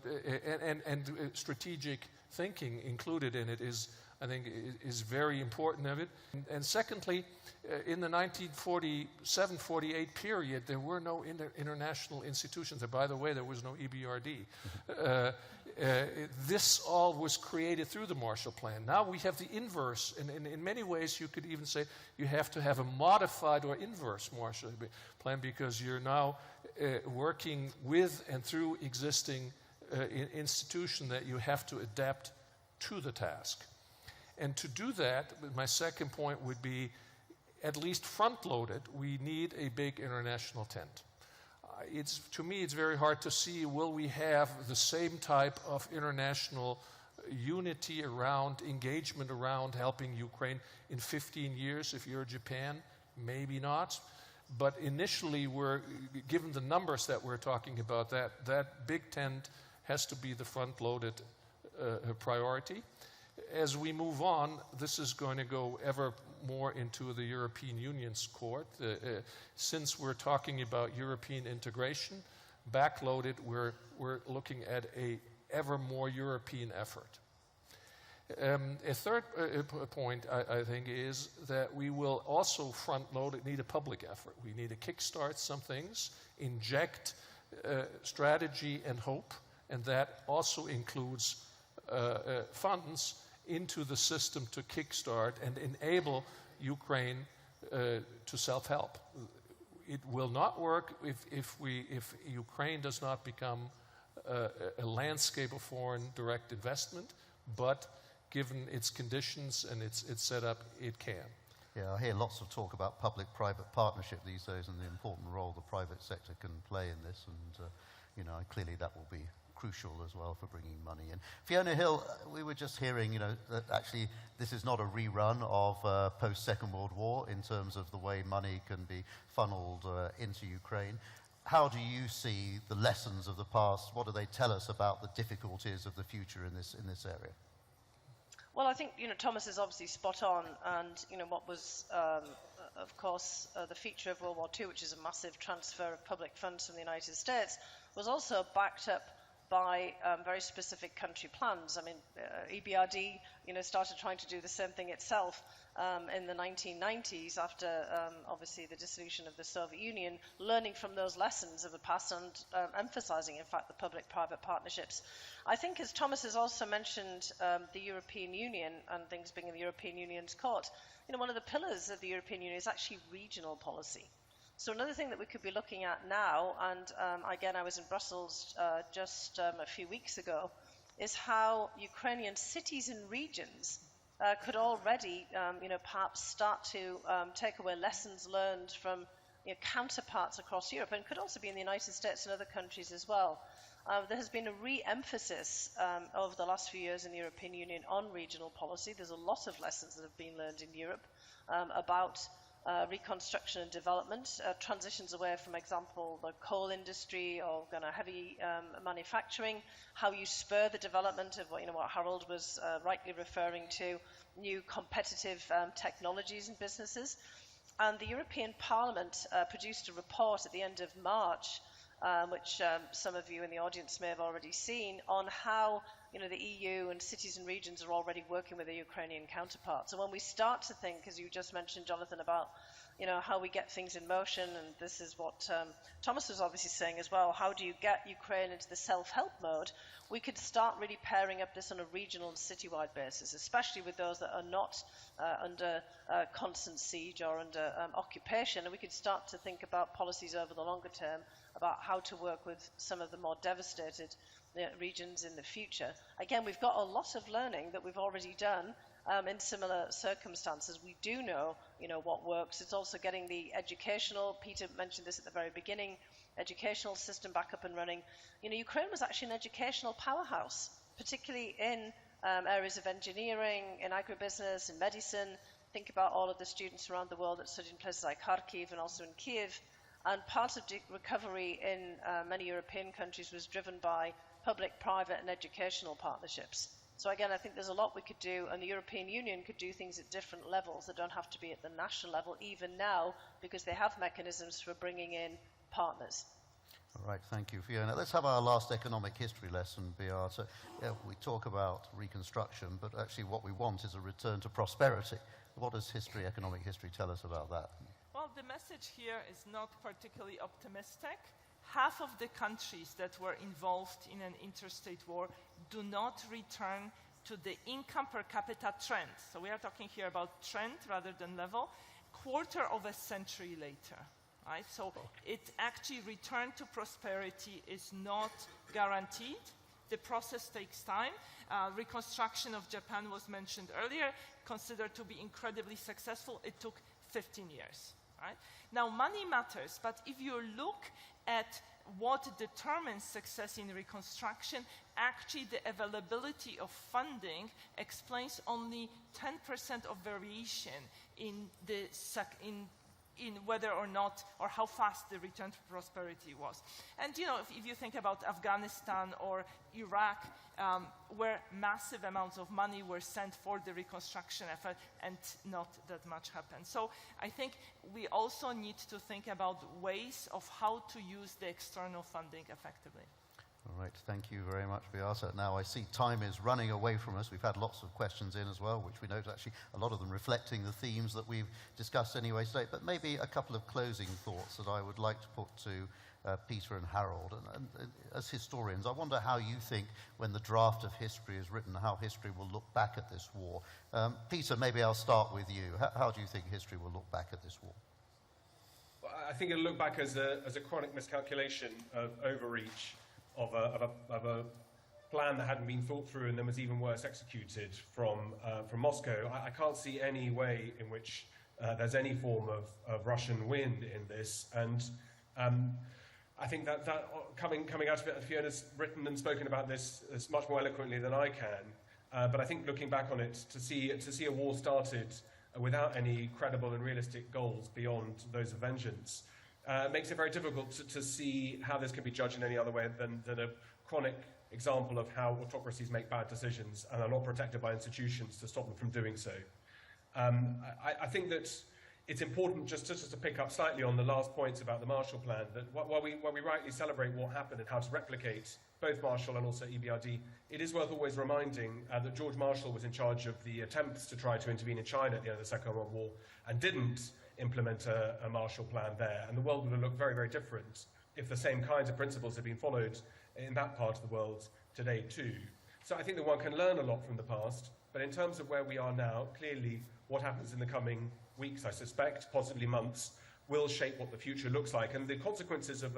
and strategic thinking included in it is, I think, is very important of it. And secondly, in the 1947-48 period, there were no international institutions. And by the way, there was no EBRD. This all was created through the Marshall Plan. Now we have the inverse, and in many ways you could even say you have to have a modified or inverse Marshall Plan, because you're now working with and through existing institution that you have to adapt to the task. And to do that, my second point would be, at least front-loaded, we need a big international tent. To me, it's very hard to see, will we have the same type of international unity around, engagement around helping Ukraine in 15 years if you're Japan? Maybe not. But initially, given the numbers that we're talking about, that big tent has to be the front-loaded priority. As we move on, this is going to go ever more into the European Union's court. Since we're talking about European integration, backloaded, we're looking at a ever more European effort. A third point, I think, is that we will also front-load, need a public effort. We need to kickstart some things, inject strategy and hope, and that also includes funds into the system to kickstart and enable Ukraine to self-help. It will not work if Ukraine does not become a landscape of foreign direct investment, but given its conditions and its setup, it can. Yeah, I hear lots of talk about public-private partnership these days and the important role the private sector can play in this, and you know, clearly that will be crucial as well for bringing money in. Fiona Hill, we were just hearing, you know, that actually this is not a rerun of post-Second World War in terms of the way money can be funneled into Ukraine. How do you see the lessons of the past? What do they tell us about the difficulties of the future in this area? Well, I think, you know, Thomas is obviously spot on, and, you know, what was, of course, the feature of World War II, which is a massive transfer of public funds from the United States, was also backed up by very specific country plans. I mean, EBRD, you know, started trying to do the same thing itself in the 1990s after, obviously, the dissolution of the Soviet Union, learning from those lessons of the past and emphasizing, in fact, the public-private partnerships. I think, as Thomas has also mentioned, the European Union and things being in the European Union's court, you know, one of the pillars of the European Union is actually regional policy. So another thing that we could be looking at now, and again, I was in Brussels just a few weeks ago, is how Ukrainian cities and regions could already, you know, perhaps start to take away lessons learned from, you know, counterparts across Europe, and could also be in the United States and other countries as well. There has been a re-emphasis over the last few years in the European Union on regional policy. There's a lot of lessons that have been learned in Europe about reconstruction and development, transitions away from, example, the coal industry or kind of heavy manufacturing, how you spur the development of what, you know, what Harold was rightly referring to, new competitive technologies and businesses. And the European Parliament produced a report at the end of March, which some of you in the audience may have already seen, on how, you know, the EU and cities and regions are already working with their Ukrainian counterparts. So when we start to think, as you just mentioned, Jonathan, about, you know, how we get things in motion, and this is what Thomas was obviously saying as well, how do you get Ukraine into the self-help mode? We could start really pairing up this on a regional and citywide basis, especially with those that are not under constant siege or under occupation, and we could start to think about policies over the longer term about how to work with some of the more devastated regions in the future. Again, we've got a lot of learning that we've already done in similar circumstances. We do know, you know, what works. It's also getting the educational, Peter mentioned this at the very beginning, educational system back up and running. You know, Ukraine was actually an educational powerhouse, particularly in areas of engineering, in agribusiness, in medicine. Think about all of the students around the world that studied in places like Kharkiv and also in Kiev. And part of the recovery in many European countries was driven by public, private, and educational partnerships. So again, I think there's a lot we could do, and the European Union could do things at different levels that don't have to be at the national level, even now, because they have mechanisms for bringing in partners. All right, thank you, Fiona. Let's have our last economic history lesson, Beata. Yeah, we talk about reconstruction, but actually what we want is a return to prosperity. What does economic history tell us about that? Well, the message here is not particularly optimistic. Half of the countries that were involved in an interstate war do not return to the income per capita trend. So we are talking here about trend rather than level, quarter of a century later. Right? So it actually return to prosperity is not guaranteed. The process takes time. Reconstruction of Japan was mentioned earlier, considered to be incredibly successful. It took 15 years. Right? Now, money matters, but if you look at what determines success in reconstruction, actually the availability of funding explains only 10% of variation in whether or not, or how fast the return to prosperity was. And you know, if you think about Afghanistan or Iraq, where massive amounts of money were sent for the reconstruction effort and not that much happened. So I think we also need to think about ways of how to use the external funding effectively. All right, thank you very much, Beata. Now I see time is running away from us. We've had lots of questions in as well, which we note actually a lot of them reflecting the themes that we've discussed anyway today, but maybe a couple of closing thoughts that I would like to put to Peter and Harold. And as historians, I wonder how you think, when the draft of history is written, how history will look back at this war. Peter, maybe I'll start with you. How do you think history will look back at this war? Well, I think it'll look back as a chronic miscalculation of overreach, of a plan that hadn't been thought through and then was even worse executed from Moscow. I can't see any way in which there's any form of Russian win in this. And I think that coming out of it, Fiona's written and spoken about this much more eloquently than I can. But I think looking back on it, to see a war started without any credible and realistic goals beyond those of vengeance makes it very difficult to see how this can be judged in any other way than a chronic example of how autocracies make bad decisions and are not protected by institutions to stop them from doing so. I think that it's important just to pick up slightly on the last points about the Marshall Plan, that while we rightly celebrate what happened and how to replicate both Marshall and also EBRD, it is worth always reminding that George Marshall was in charge of the attempts to try to intervene in China at the end of the Second World War and didn't implement a Marshall Plan there. And the world would have looked very, very different if the same kinds of principles had been followed in that part of the world today too. So I think that one can learn a lot from the past, but in terms of where we are now, clearly what happens in the coming weeks, I suspect, possibly months, will shape what the future looks like. And the consequences of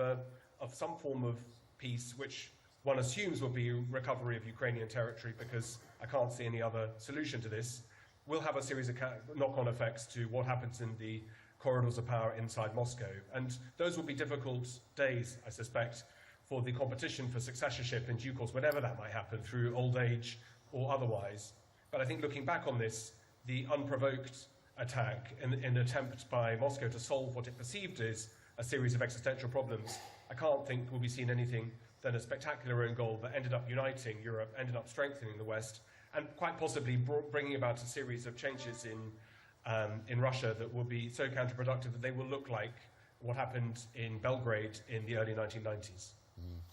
some form of peace, which one assumes will be recovery of Ukrainian territory, because I can't see any other solution to this, will have a series of knock-on effects to what happens in the corridors of power inside Moscow. And those will be difficult days, I suspect, for the competition for successorship in due course, whatever that might happen, through old age or otherwise. But I think looking back on this, the unprovoked attack in an attempt by Moscow to solve what it perceived as a series of existential problems, I can't think will be seen anything than a spectacular own goal that ended up uniting Europe, ended up strengthening the West, and quite possibly bringing about a series of changes in Russia that will be so counterproductive that they will look like what happened in Belgrade in the early 1990s.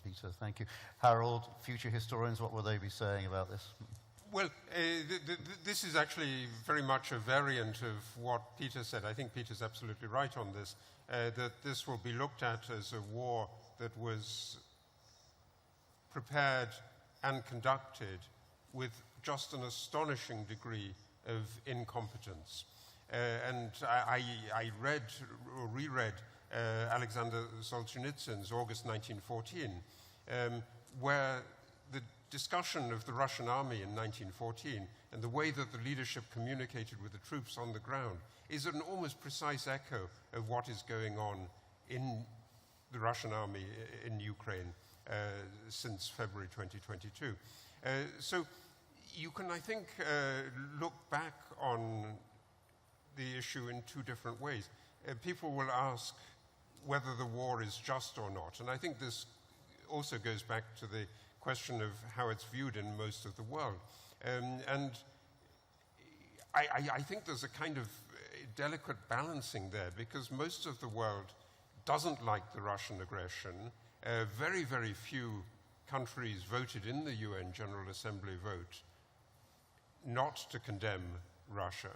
Peter, thank you. Harold, future historians, what will they be saying about this? Well, this is actually very much a variant of what Peter said. I think Peter's absolutely right on this, that this will be looked at as a war that was prepared and conducted with just an astonishing degree of incompetence. And I read or reread Alexander Solzhenitsyn's August 1914, where the discussion of the Russian army in 1914 and the way that the leadership communicated with the troops on the ground is an almost precise echo of what is going on in the Russian army in Ukraine since February 2022. So you can, I think, look back on the issue in two different ways. People will ask whether the war is just or not, and I think this also goes back to the question of how it's viewed in most of the world. And I think there's a kind of delicate balancing there, because most of the world doesn't like the Russian aggression. Very, very few countries voted in the UN General Assembly vote not to condemn Russia.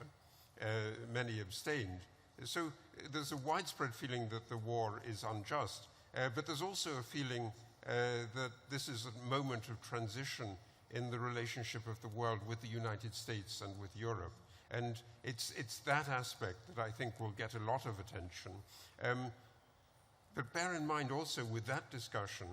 Many abstained. So there's a widespread feeling that the war is unjust, but there's also a feeling that this is a moment of transition in the relationship of the world with the United States and with Europe. And it's that aspect that I think will get a lot of attention. But bear in mind also with that discussion,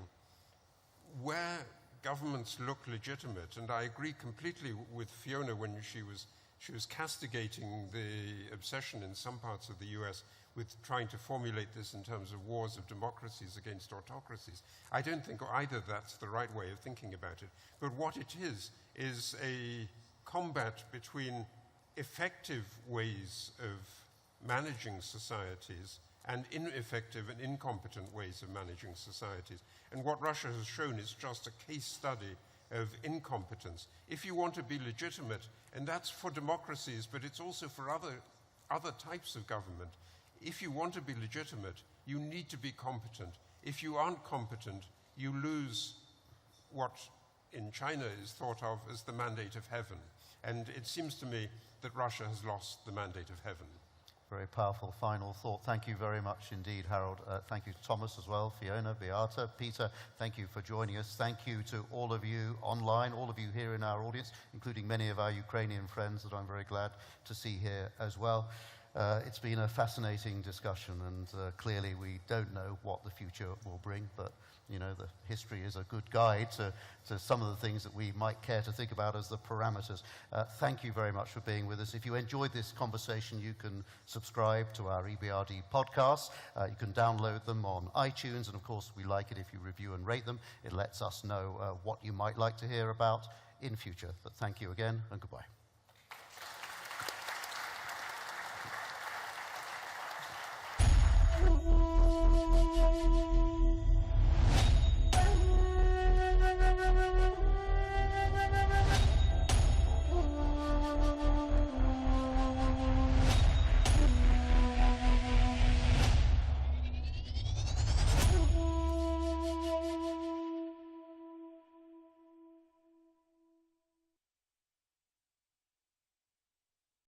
where governments look legitimate, and I agree completely with Fiona when she was castigating the obsession in some parts of the US with trying to formulate this in terms of wars of democracies against autocracies. I don't think either that's the right way of thinking about it. But what it is a combat between effective ways of managing societies and ineffective and incompetent ways of managing societies. And what Russia has shown is just a case study of incompetence. If you want to be legitimate, and that's for democracies, but it's also for other types of government, if you want to be legitimate, you need to be competent. If you aren't competent, you lose what in China is thought of as the mandate of heaven. And it seems to me that Russia has lost the mandate of heaven. Very powerful final thought. Thank you very much indeed, Harold. Thank you to Thomas as well, Fiona, Beata, Peter. Thank you for joining us. Thank you to all of you online, all of you here in our audience, including many of our Ukrainian friends that I'm very glad to see here as well. It's been a fascinating discussion, and clearly we don't know what the future will bring, but you know, the history is a good guide to some of the things that we might care to think about as the parameters. Thank you very much for being with us. If you enjoyed this conversation, you can subscribe to our EBRD podcasts. You can download them on iTunes, and of course, we like it if you review and rate them. It lets us know what you might like to hear about in future. But thank you again, and goodbye.